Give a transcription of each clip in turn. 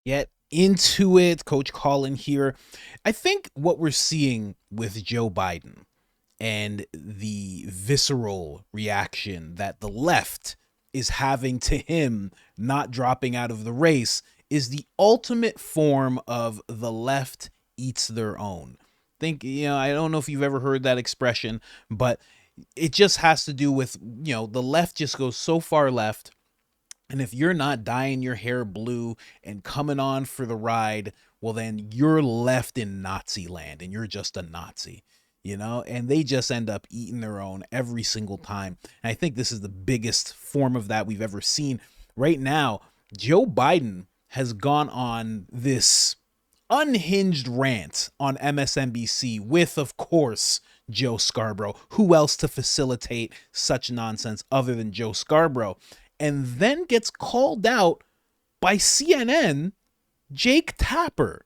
Get into it. Coach Colin here. I think what we're seeing with Joe Biden and the visceral reaction that the left is having to him not dropping out of the race is the ultimate form of the left eats their own. I don't know if you've ever heard that expression, but it just has to do with, the left just goes so far left, and if you're not dyeing your hair blue and coming on for the ride, well, then you're left in Nazi land and you're just a Nazi. And they just end up eating their own every single time. And I think this is the biggest form of that we've ever seen. Right now, Joe Biden has gone on this unhinged rant on MSNBC with, of course, Joe Scarborough. Who else to facilitate such nonsense other than Joe Scarborough? And then gets called out by CNN, Jake Tapper.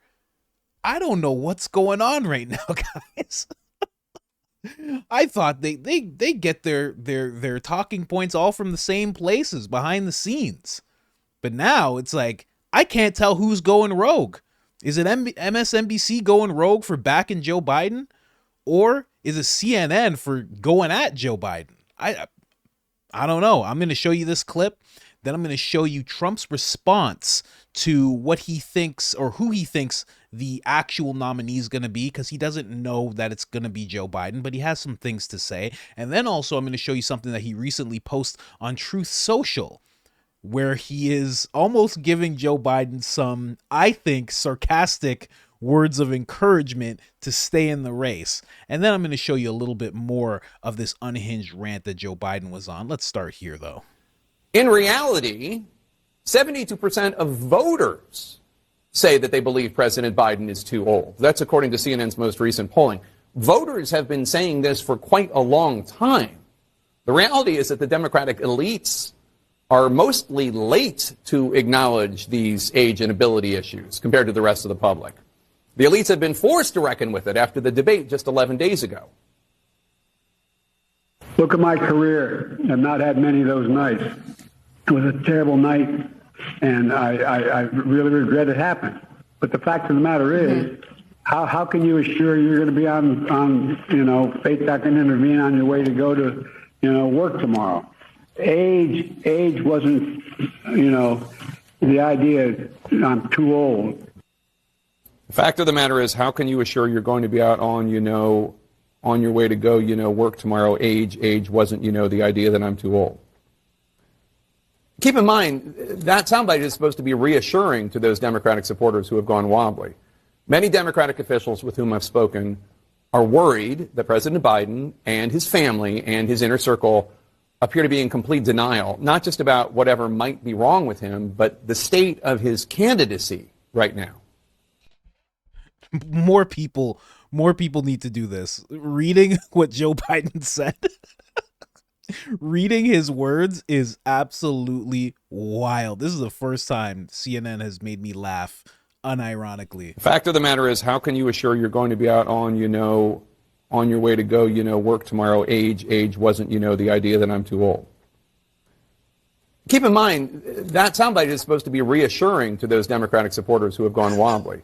I don't know what's going on right now, guys. I thought they get their talking points all from the same places behind the scenes. But now it's like, I can't tell who's going rogue. Is it MSNBC going rogue for backing Joe Biden? Or is it CNN for going at Joe Biden? I don't know. I'm going to show you this clip. Then I'm going to show you Trump's response to what he thinks, or who he thinks the actual nominee is going to be, because he doesn't know that it's going to be Joe Biden, but he has some things to say. And then also I'm going to show you something that he recently posted on Truth Social, where he is almost giving Joe Biden some, I think, sarcastic words of encouragement to stay in the race. And then I'm going to show you a little bit more of this unhinged rant that Joe Biden was on. Let's start here, though. In reality, 72% of voters say that they believe President Biden is too old. That's according to CNN's most recent polling. Voters have been saying this for quite a long time. The reality is that the Democratic elites are mostly late to acknowledge these age and ability issues compared to the rest of the public. The elites have been forced to reckon with it after the debate just 11 days ago. Look at my career. I've not had many of those nights. It was a terrible night, and I really regret it happened. But the fact of the matter is, how can you assure you're going to be on faith that can intervene on your way to go to, work tomorrow? Age wasn't, the idea I'm too old. The fact of the matter is, how can you assure you're going to be out on your way to go, work tomorrow? Age wasn't, the idea that I'm too old. Keep in mind, that soundbite is supposed to be reassuring to those Democratic supporters who have gone wobbly. Many Democratic officials with whom I've spoken are worried that President Biden and his family and his inner circle appear to be in complete denial, not just about whatever might be wrong with him, but the state of his candidacy right now. More people need to do this. Reading what Joe Biden said. Reading his words is absolutely wild. This is the first time CNN has made me laugh unironically. The fact of the matter is, how can you assure you're going to be out on your way to go, work tomorrow? Age wasn't, the idea that I'm too old. Keep in mind, that soundbite is supposed to be reassuring to those Democratic supporters who have gone wobbly.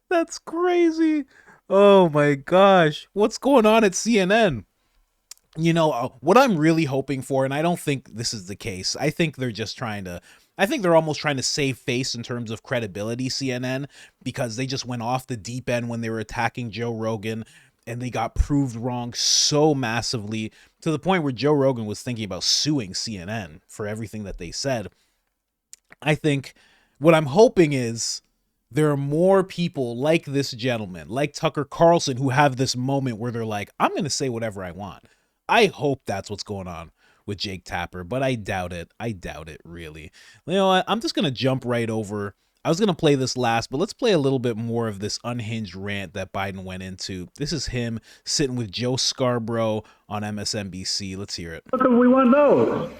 That's crazy. Oh my gosh. What's going on at CNN? What I'm really hoping for, and I don't think this is the case. I think they're almost trying to save face in terms of credibility, CNN, because they just went off the deep end when they were attacking Joe Rogan, and they got proved wrong so massively to the point where Joe Rogan was thinking about suing CNN for everything that they said. I think what I'm hoping is there are more people like this gentleman, like Tucker Carlson, who have this moment where they're like, I'm going to say whatever I want. I hope that's what's going on with Jake Tapper, but I doubt it. I doubt it, really. You know what? I'm just going to jump right over. I was going to play this last, but let's play a little bit more of this unhinged rant that Biden went into. This is him sitting with Joe Scarborough on MSNBC. Let's hear it. Look, we won those.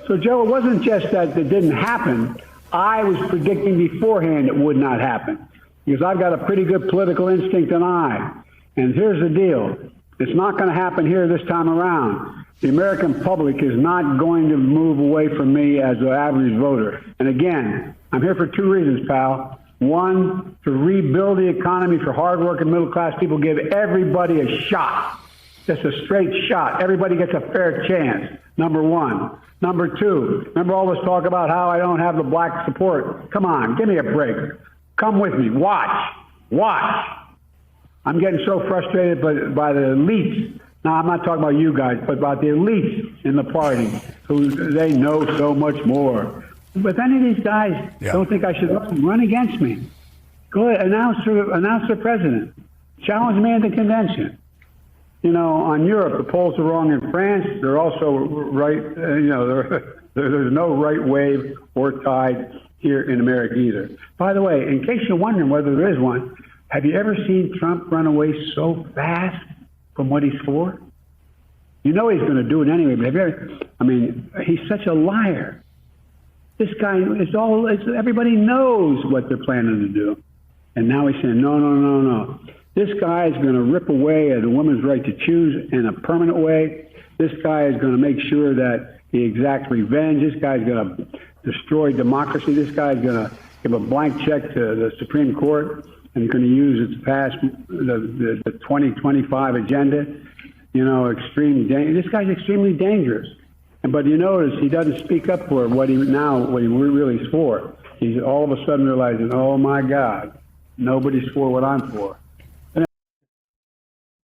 So, Joe, it wasn't just that it didn't happen. I was predicting beforehand it would not happen because I've got a pretty good political instinct and eye. And here's the deal. It's not going to happen here this time around. The American public is not going to move away from me as an average voter. And again, I'm here for two reasons, pal. One, to rebuild the economy for hardworking middle-class people, give everybody a shot. Just a straight shot. Everybody gets a fair chance, number one. Number two, remember all this talk about how I don't have the black support? Come on, give me a break. Come with me. Watch. I'm getting so frustrated by the elites. Now, I'm not talking about you guys, but about the elites in the party who they know so much more. But if any of these guys don't think I should run against me, go ahead, announce the president. Challenge me at the convention. You know, on Europe, the polls are wrong in France. They're also right, there's no right wave or tide here in America either. By the way, in case you're wondering whether there is one, have you ever seen Trump run away so fast from what he's for? You know he's going to do it anyway, but he's such a liar. This guy everybody knows what they're planning to do. And now he's saying, no. This guy is going to rip away at a woman's right to choose in a permanent way. This guy is going to make sure that he exacts revenge. This guy's going to destroy democracy. This guy's going to give a blank check to the Supreme Court and he's going to use its past, the 2025 agenda. You know, this guy's extremely dangerous. But you notice he doesn't speak up for what he really is for. He's all of a sudden realizing, oh my God, nobody's for what I'm for.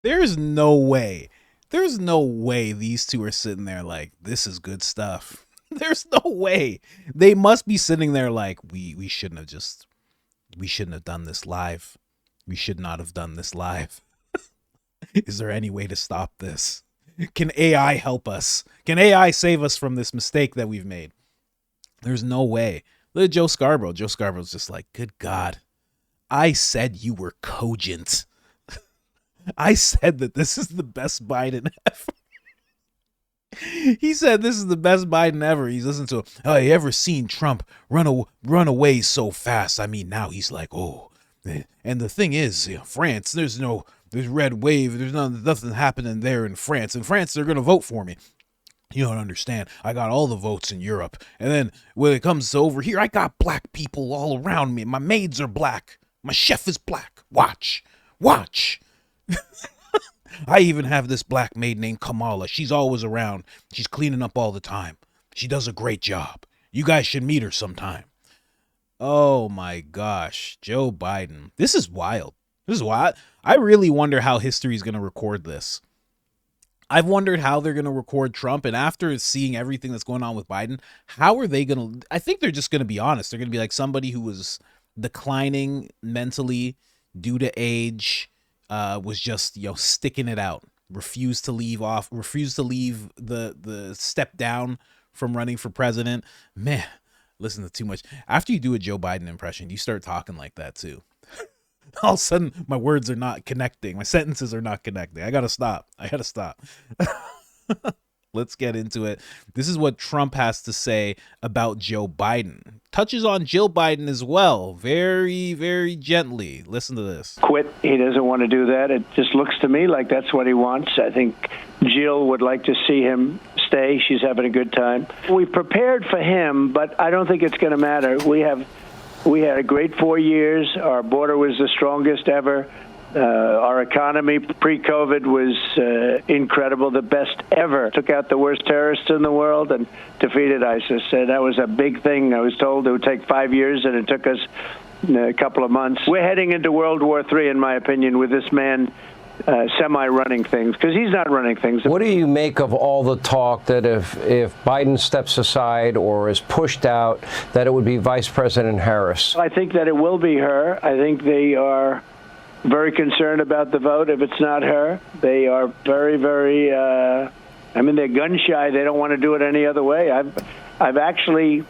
There's no way these two are sitting there like, this is good stuff. There's no way. They must be sitting there like, we shouldn't have done this live. We should not have done this live. Is there any way to stop this? Can AI help us? Can AI save us from this mistake that we've made? There's no way. Look at Joe Scarborough. Joe Scarborough's just like, good God, I said you were cogent. I said that this is the best Biden ever. He said this is the best Biden ever. He's listening to, oh, you ever seen Trump run away so fast? I mean, now he's like, oh. And the thing is, France, there's red wave. There's nothing happening there in France. In France, they're going to vote for me. You don't understand. I got all the votes in Europe. And then when it comes to over here, I got black people all around me. My maids are black. My chef is black. Watch. I even have this black maid named Kamala. She's always around. She's cleaning up all the time. She does a great job. You guys should meet her sometime. Oh my gosh. Joe Biden. This is wild. I really wonder how history is going to record this. I've wondered how they're going to record Trump. And after seeing everything that's going on with Biden, how are they going to, I think they're just going to be honest. They're going to be like somebody who was declining mentally due to age, was just, sticking it out, refused to leave the step down from running for president. Man, listen to too much. After you do a Joe Biden impression, you start talking like that too. All of a sudden, my words are not connecting. My sentences are not connecting. I gotta stop. Let's get into it. This is what Trump has to say about Joe Biden. Touches on Jill Biden as well, very, very gently. Listen to this. Quit. He doesn't want to do that. It just looks to me like that's what he wants. I think Jill would like to see him stay. She's having a good time. We prepared for him, but I don't think it's going to matter. We had a great 4 years. Our border was the strongest ever. Our economy pre-COVID was incredible, the best ever. Took out the worst terrorists in the world and defeated ISIS. That was a big thing. I was told it would take 5 years, and it took us a couple of months. We're heading into World War III, in my opinion, with this man semi-running things, because he's not running things. What do you make of all the talk that if Biden steps aside or is pushed out, that it would be Vice President Harris? I think that it will be her. I think they are very concerned about the vote if it's not her. They are very, very, they're gun shy. They don't want to do it any other way. I've actually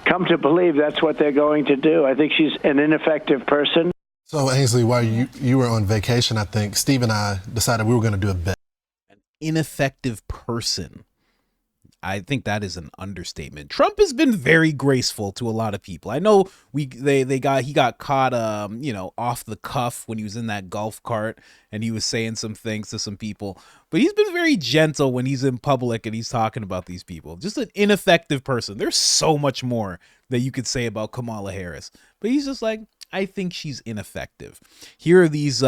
come to believe that's what they're going to do. I think she's an ineffective person. So, Ainsley, while you were on vacation, I think Steve and I decided we were going to do a bet. An ineffective person. I think that is an understatement. Trump has been very graceful to a lot of people. I know he got caught off the cuff when he was in that golf cart and he was saying some things to some people, but he's been very gentle when he's in public and he's talking about these people. Just an ineffective person. There's so much more that you could say about Kamala Harris, but he's just like, I think she's ineffective. Here are these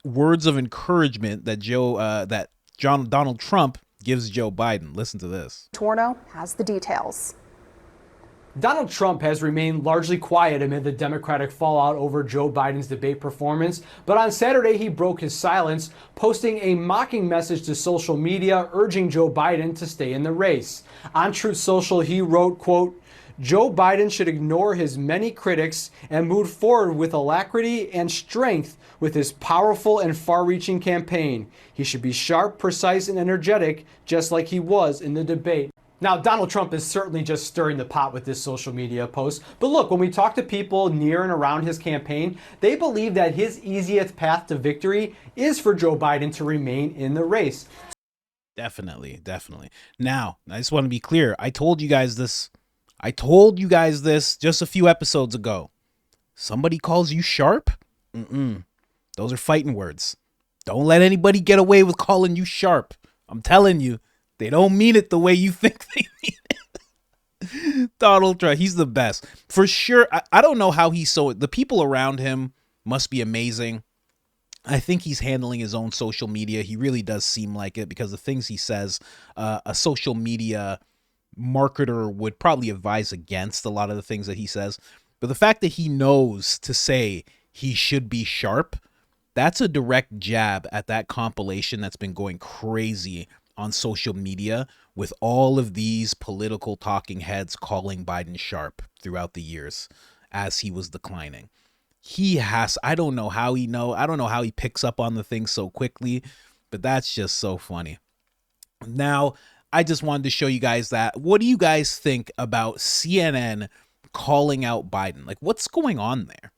words of encouragement that Donald Trump gives Joe Biden. Listen to this. Torno has the details. Donald Trump has remained largely quiet amid the Democratic fallout over Joe Biden's debate performance, but on Saturday he broke his silence, posting a mocking message to social media urging Joe Biden to stay in the race. On Truth Social, he wrote, quote, Joe Biden should ignore his many critics and move forward with alacrity and strength with his powerful and far-reaching campaign. He should be sharp, precise, and energetic, just like he was in the debate. Now, Donald Trump is certainly just stirring the pot with this social media post. But look, when we talk to people near and around his campaign, they believe that his easiest path to victory is for Joe Biden to remain in the race. Definitely. Now, I just want to be clear. I told you guys this just a few episodes ago. Somebody calls you sharp? Those are fighting words. Don't let anybody get away with calling you sharp. I'm telling you, they don't mean it the way you think they mean it. Donald Trump, he's the best. For sure, I don't know how the people around him must be amazing. I think he's handling his own social media. He really does seem like it because the things he says, a social media marketer would probably advise against a lot of the things that he says. But the fact that he knows to say he should be sharp, that's a direct jab at that compilation that's been going crazy on social media with all of these political talking heads calling Biden sharp throughout the years as he was declining. I don't know how he picks up on the things so quickly, but that's just so funny. Now, I just wanted to show you guys that. What do you guys think about CNN calling out Biden? Like, what's going on there?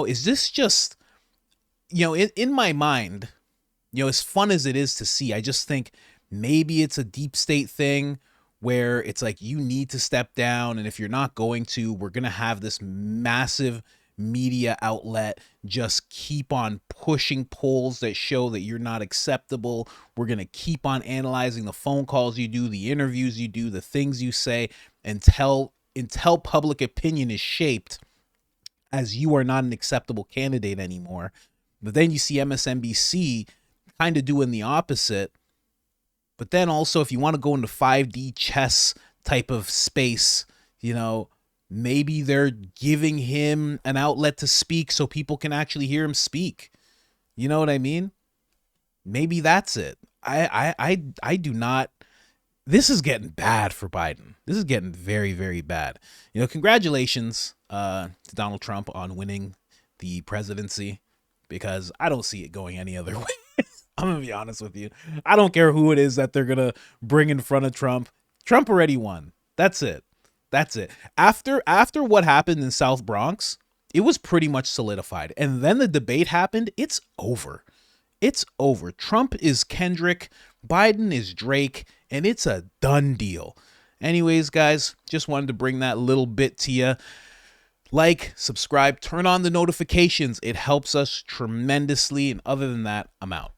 Is this just, in my mind, as fun as it is to see, I just think maybe it's a deep state thing where it's like, you need to step down. And if you're not going to, we're going to have this massive media outlet just keep on pushing polls that show that you're not acceptable. We're going to keep on analyzing the phone calls you do, the interviews you do, the things you say until public opinion is shaped as you are not an acceptable candidate anymore. But then you see MSNBC kind of doing the opposite. But then also, if you want to go into 5D chess type of space, maybe they're giving him an outlet to speak so people can actually hear him speak. You know what I mean? Maybe that's it. I do not. This is getting bad for Biden. This is getting very, very bad. Congratulations to Donald Trump on winning the presidency, because I don't see it going any other way. I'm going to be honest with you. I don't care who it is that they're going to bring in front of Trump. Trump already won. That's it. After what happened in South Bronx, it was pretty much solidified. And then the debate happened. It's over. Trump is Kendrick. Biden is Drake. And it's a done deal. Anyways, guys, just wanted to bring that little bit to you. Like, subscribe, turn on the notifications. It helps us tremendously. And other than that, I'm out.